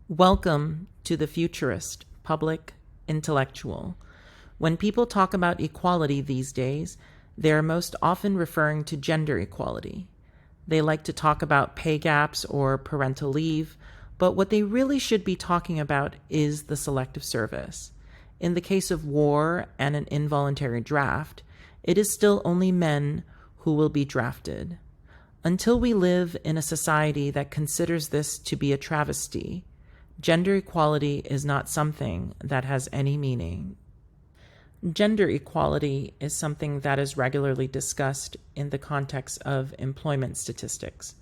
Welcome to the futurist, public, intellectual. When people talk about equality these days, they're most often referring to gender equality. They like to talk about pay gaps or parental leave, but what they really should be talking about is the selective service. In the case of war and an involuntary draft, it is still only men who will be drafted. Until we live in a society that considers this to be a travesty, gender equality is not something that has any meaning. Gender equality is something that is regularly discussed in the context of employment statistics.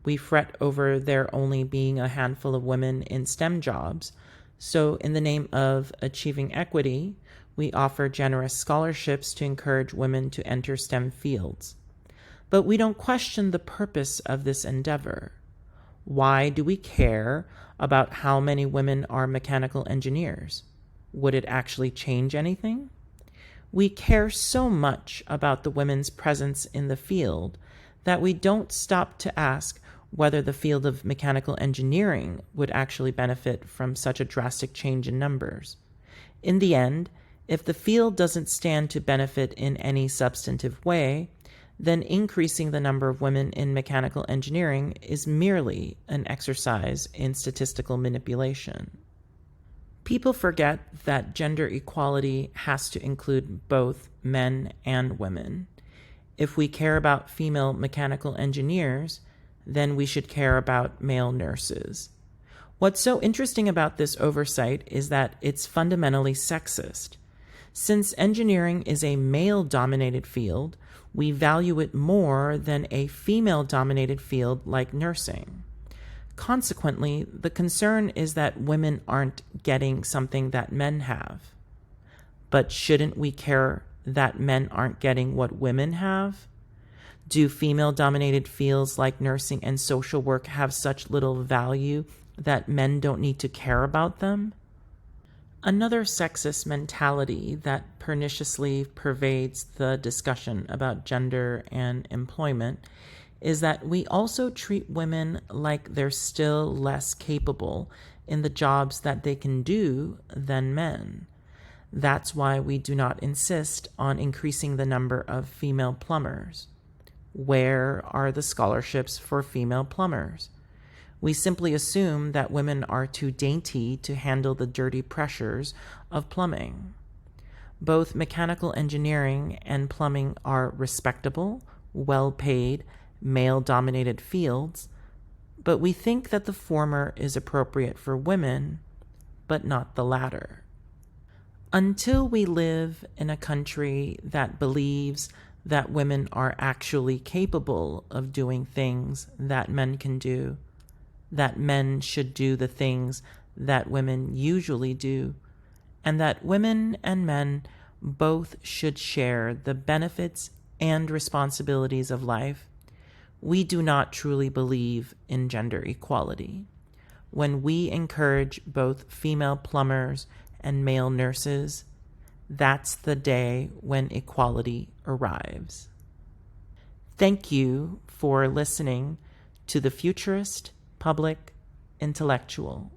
We fret over there only being a handful of women in STEM jobs, so in the name of achieving equity, we offer generous scholarships to encourage women to enter STEM fields. But we don't question the purpose of this endeavor. Why do we care about how many women are mechanical engineers? Would it actually change anything? We care so much about the women's presence in the field that we don't stop to ask whether the field of mechanical engineering would actually benefit from such a drastic change in numbers. In the end, if the field doesn't stand to benefit in any substantive way, then increasing the number of women in mechanical engineering is merely an exercise in statistical manipulation. People forget that gender equality has to include both men and women. If we care about female mechanical engineers, then we should care about male nurses. What's so interesting about this oversight is that it's fundamentally sexist. Since engineering is a male-dominated field, we value it more than a female-dominated field like nursing. Consequently, the concern is that women aren't getting something that men have. But shouldn't we care that men aren't getting what women have? Do female-dominated fields like nursing and social work have such little value that men don't need to care about them? Another sexist mentality that perniciously pervades the discussion about gender and employment is that we also treat women like they're still less capable in the jobs that they can do than men. That's why we do not insist on increasing the number of female plumbers. Where are the scholarships for female plumbers? We simply assume that women are too dainty to handle the dirty pressures of plumbing. Both mechanical engineering and plumbing are respectable, well-paid, male-dominated fields, but we think that the former is appropriate for women, but not the latter. Until we live in a country that believes that women are actually capable of doing things that men can do, that men should do the things that women usually do, and that women and men both should share the benefits and responsibilities of life, we do not truly believe in gender equality. When we encourage both female plumbers and male nurses, that's the day when equality arrives. Thank you for listening to The Futurist, Public, Intellectual.